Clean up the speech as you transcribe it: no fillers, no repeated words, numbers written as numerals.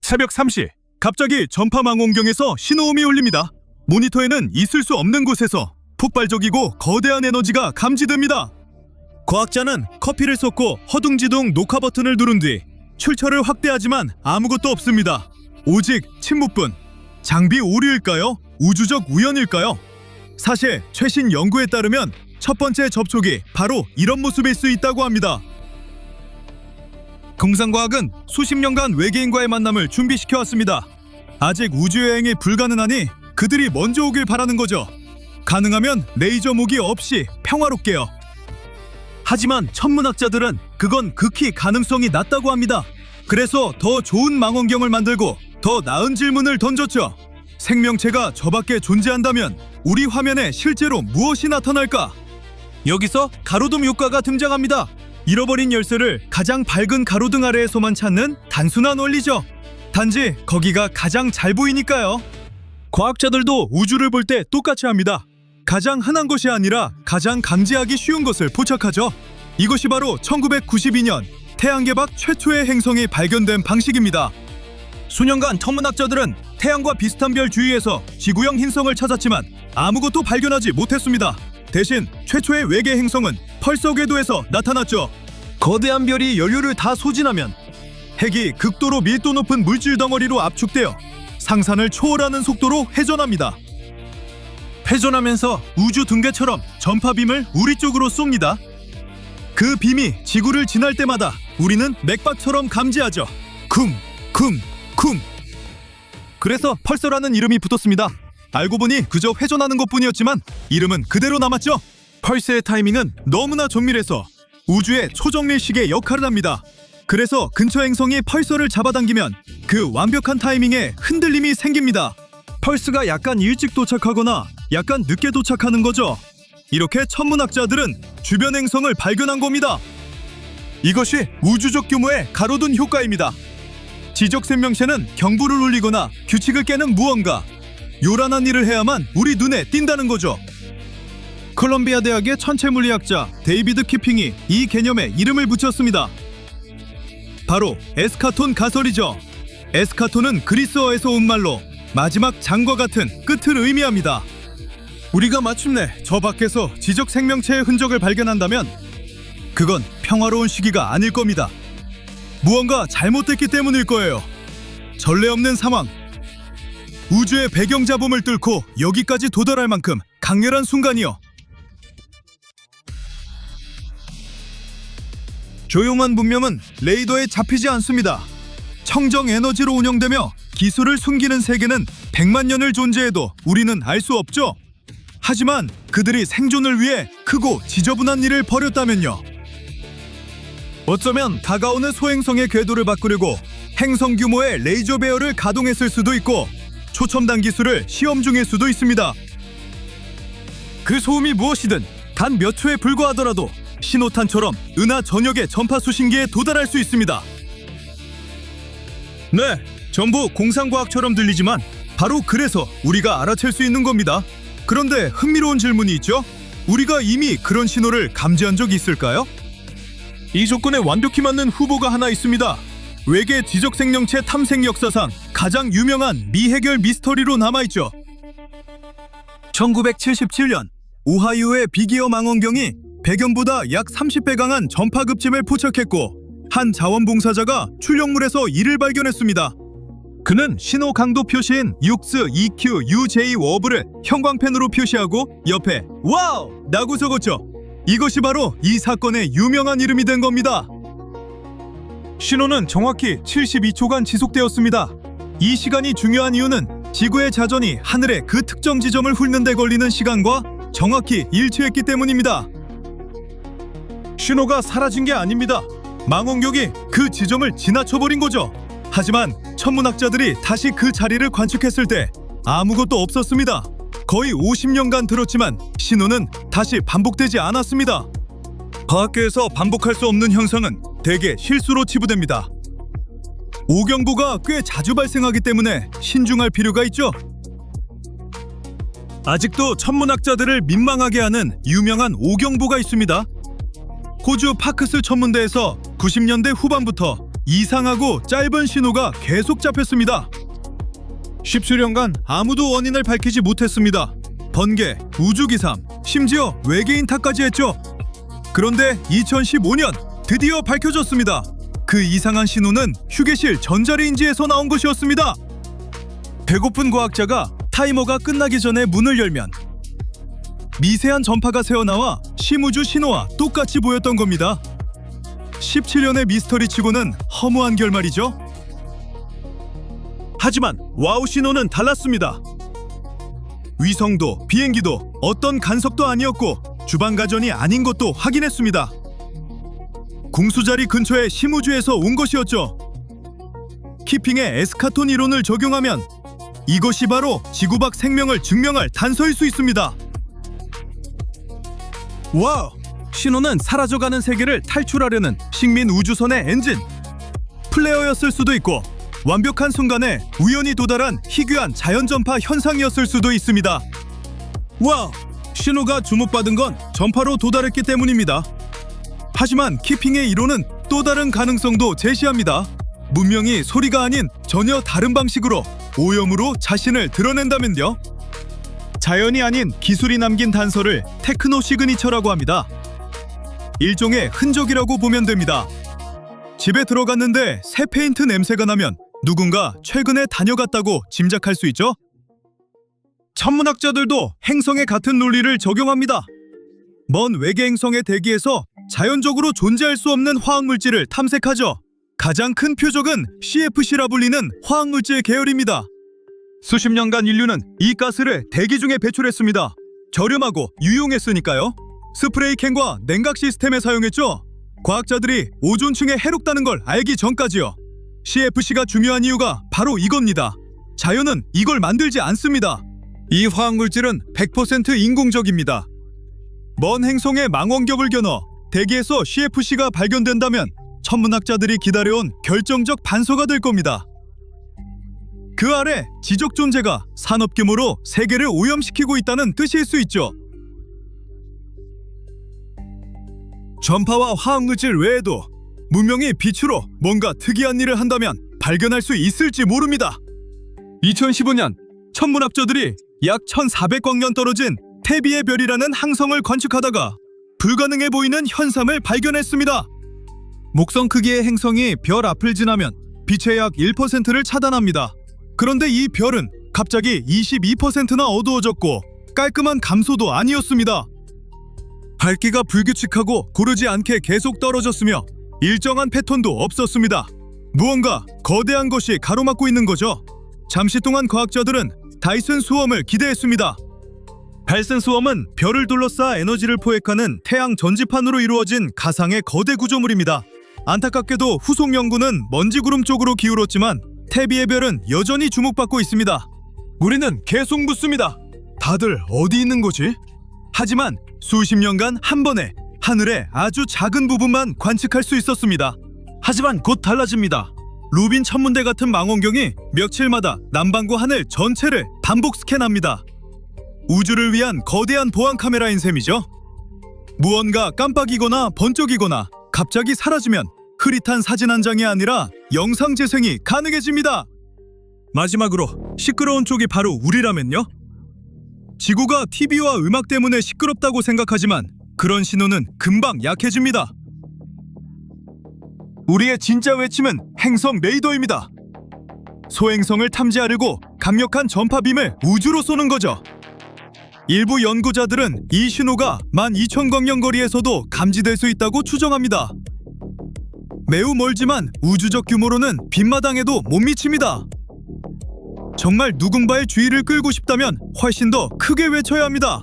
새벽 3시, 갑자기 전파 망원경에서 신호음이 울립니다. 모니터에는 있을 수 없는 곳에서 폭발적이고 거대한 에너지가 감지됩니다. 과학자는 커피를 쏟고 허둥지둥 녹화 버튼을 누른 뒤 출처를 확대하지만 아무것도 없습니다. 오직 침묵뿐. 장비 오류일까요? 우주적 우연일까요? 사실 최신 연구에 따르면 첫 번째 접촉이 바로 이런 모습일 수 있다고 합니다. 공상과학은 수십 년간 외계인과의 만남을 준비시켜왔습니다. 아직 우주여행이 불가능하니 그들이 먼저 오길 바라는 거죠. 가능하면 레이저 무기 없이 평화롭게요. 하지만 천문학자들은 그건 극히 가능성이 낮다고 합니다. 그래서 더 좋은 망원경을 만들고 더 나은 질문을 던졌죠. 생명체가 저밖에 존재한다면 우리 화면에 실제로 무엇이 나타날까? 여기서 가로등 효과가 등장합니다. 잃어버린 열쇠를 가장 밝은 가로등 아래에서만 찾는 단순한 원리죠. 단지 거기가 가장 잘 보이니까요. 과학자들도 우주를 볼 때 똑같이 합니다. 가장 흔한 것이 아니라 가장 감지하기 쉬운 것을 포착하죠. 이것이 바로 1992년 태양계 밖 최초의 행성이 발견된 방식입니다. 수년간 천문학자들은 태양과 비슷한 별 주위에서 지구형 행성을 찾았지만 아무것도 발견하지 못했습니다. 대신 최초의 외계 행성은 펄서 궤도에서 나타났죠. 거대한 별이 연료를 다 소진하면 핵이 극도로 밀도 높은 물질 덩어리로 압축되어 상산을 초월하는 속도로 회전합니다. 회전하면서 우주 등괴처럼 전파빔을 우리 쪽으로 쏩니다. 그 빔이 지구를 지날 때마다 우리는 맥박처럼 감지하죠. 쿵, 쿵, 쿵. 그래서 펄서라는 이름이 붙었습니다. 알고 보니 그저 회전하는 것뿐이었지만 이름은 그대로 남았죠. 펄스의 타이밍은 너무나 정밀해서 우주의 초정밀식의 역할을 합니다. 그래서 근처 행성이 펄서를 잡아당기면 그 완벽한 타이밍에 흔들림이 생깁니다. 펄스가 약간 일찍 도착하거나 약간 늦게 도착하는 거죠. 이렇게 천문학자들은 주변 행성을 발견한 겁니다. 이것이 우주적 규모의 가로등 효과입니다. 지적 생명체는 경보를 울리거나 규칙을 깨는 무언가, 요란한 일을 해야만 우리 눈에 띈다는 거죠. 콜롬비아 대학의 천체물리학자 데이비드 키핑이 이 개념에 이름을 붙였습니다. 바로 에스카톤 가설이죠. 에스카톤은 그리스어에서 온 말로 마지막 장과 같은 끝을 의미합니다. 우리가 마침내 저 밖에서 지적 생명체의 흔적을 발견한다면 그건 평화로운 시기가 아닐 겁니다. 무언가 잘못됐기 때문일 거예요. 전례 없는 상황. 우주의 배경자범을 뚫고 여기까지 도달할 만큼 강렬한 순간이요. 조용한 문명은 레이더에 잡히지 않습니다. 청정 에너지로 운영되며 기술을 숨기는 세계는 100만 년을 존재해도 우리는 알 수 없죠. 하지만 그들이 생존을 위해 크고 지저분한 일을 벌였다면요. 어쩌면 다가오는 소행성의 궤도를 바꾸려고 행성 규모의 레이저 배열을 가동했을 수도 있고 초첨단 기술을 시험 중일 수도 있습니다. 그 소음이 무엇이든 단 몇 초에 불과하더라도 신호탄처럼 은하 전역의 전파 수신기에 도달할 수 있습니다. 네, 전부 공상과학처럼 들리지만 바로 그래서 우리가 알아챌 수 있는 겁니다. 그런데 흥미로운 질문이 있죠? 우리가 이미 그런 신호를 감지한 적이 있을까요? 이 조건에 완벽히 맞는 후보가 하나 있습니다. 외계 지적 생명체 탐색 역사상 가장 유명한 미해결 미스터리로 남아있죠. 1977년 오하이오의 비기어 망원경이 배경보다 약 30배 강한 전파 급침을 포착했고 한 자원봉사자가 출력물에서 이를 발견했습니다. 그는 신호 강도 표시인 6스 EQ UJ 워브를 형광펜으로 표시하고 옆에 와우! 라고 적었죠. 이것이 바로 이 사건의 유명한 이름이 된 겁니다. 신호는 정확히 72초간 지속되었습니다. 이 시간이 중요한 이유는 지구의 자전이 하늘의 그 특정 지점을 훑는 데 걸리는 시간과 정확히 일치했기 때문입니다. 신호가 사라진 게 아닙니다. 망원경이 그 지점을 지나쳐버린 거죠. 하지만 천문학자들이 다시 그 자리를 관측했을 때 아무것도 없었습니다. 거의 50년간 들었지만 신호는 다시 반복되지 않았습니다. 과학계에서 반복할 수 없는 현상은 대개 실수로 치부됩니다. 오경보가 꽤 자주 발생하기 때문에 신중할 필요가 있죠. 아직도 천문학자들을 민망하게 하는 유명한 오경보가 있습니다. 호주 파크스 천문대에서 90년대 후반부터 이상하고 짧은 신호가 계속 잡혔습니다. 10수년간 아무도 원인을 밝히지 못했습니다. 번개, 우주기상, 심지어 외계인 탓까지 했죠. 그런데 2015년 드디어 밝혀졌습니다. 그 이상한 신호는 휴게실 전자레인지에서 나온 것이었습니다. 배고픈 과학자가 타이머가 끝나기 전에 문을 열면 미세한 전파가 새어나와 심우주 신호와 똑같이 보였던 겁니다. 17년의 미스터리치고는 허무한 결말이죠. 하지만 와우 신호는 달랐습니다. 위성도 비행기도 어떤 간섭도 아니었고 주방 가전이 아닌 것도 확인했습니다. 궁수자리 근처의 심우주에서 온 것이었죠. 키핑의 에스카톤 이론을 적용하면 이것이 바로 지구 밖 생명을 증명할 단서일 수 있습니다. 와우! 신호는 사라져가는 세계를 탈출하려는 식민 우주선의 엔진, 플레어였을 수도 있고 완벽한 순간에 우연히 도달한 희귀한 자연전파 현상이었을 수도 있습니다. 와우! 신호가 주목받은 건 전파로 도달했기 때문입니다. 하지만 키핑의 이론은 또 다른 가능성도 제시합니다. 문명이 소리가 아닌 전혀 다른 방식으로 오염으로 자신을 드러낸다면요? 자연이 아닌 기술이 남긴 단서를 테크노 시그니처라고 합니다. 일종의 흔적이라고 보면 됩니다. 집에 들어갔는데 새 페인트 냄새가 나면 누군가 최근에 다녀갔다고 짐작할 수 있죠? 천문학자들도 행성에 같은 논리를 적용합니다. 먼 외계 행성의 대기에서 자연적으로 존재할 수 없는 화학물질을 탐색하죠. 가장 큰 표적은 CFC라 불리는 화학물질 계열입니다. 수십 년간 인류는 이 가스를 대기 중에 배출했습니다. 저렴하고 유용했으니까요. 스프레이 캔과 냉각 시스템에 사용했죠. 과학자들이 오존층에 해롭다는 걸 알기 전까지요. CFC가 중요한 이유가 바로 이겁니다. 자연은 이걸 만들지 않습니다. 이 화학물질은 100% 인공적입니다. 먼 행성의 망원경을 겨눠 대기에서 CFC가 발견된다면 천문학자들이 기다려온 결정적 반서가 될 겁니다. 그 아래 지적 존재가 산업 규모로 세계를 오염시키고 있다는 뜻일 수 있죠. 전파와 화학물질 외에도 문명이 빛으로 뭔가 특이한 일을 한다면 발견할 수 있을지 모릅니다. 2015년 천문학자들이 약 1400광년 떨어진 태비의 별이라는 항성을 관측하다가 불가능해 보이는 현상을 발견했습니다. 목성 크기의 행성이 별 앞을 지나면 빛의 약 1%를 차단합니다. 그런데 이 별은 갑자기 22%나 어두워졌고 깔끔한 감소도 아니었습니다. 밝기가 불규칙하고 고르지 않게 계속 떨어졌으며 일정한 패턴도 없었습니다. 무언가 거대한 것이 가로막고 있는 거죠. 잠시 동안 과학자들은 다이슨 수험을 기대했습니다. 달슨 수험은 별을 둘러싸 에너지를 포획하는 태양 전지판으로 이루어진 가상의 거대 구조물입니다. 안타깝게도 후속 연구는 먼지 구름 쪽으로 기울었지만 태비의 별은 여전히 주목받고 있습니다. 우리는 계속 묻습니다. 다들 어디 있는 거지? 하지만 수십 년간 한 번에 하늘의 아주 작은 부분만 관측할 수 있었습니다. 하지만 곧 달라집니다. 루빈 천문대 같은 망원경이 며칠마다 남반구 하늘 전체를 반복 스캔합니다. 우주를 위한 거대한 보안 카메라인 셈이죠. 무언가 깜빡이거나 번쩍이거나 갑자기 사라지면 흐릿한 사진 한 장이 아니라 영상 재생이 가능해집니다. 마지막으로 시끄러운 쪽이 바로 우리라면요? 지구가 TV와 음악 때문에 시끄럽다고 생각하지만 그런 신호는 금방 약해집니다. 우리의 진짜 외침은 행성 레이더입니다. 소행성을 탐지하려고 강력한 전파빔을 우주로 쏘는 거죠. 일부 연구자들은 이 신호가 12,000광년 거리에서도 감지될 수 있다고 추정합니다. 매우 멀지만 우주적 규모로는 빈마당에도 못 미칩니다. 정말 누군가의 주의를 끌고 싶다면 훨씬 더 크게 외쳐야 합니다.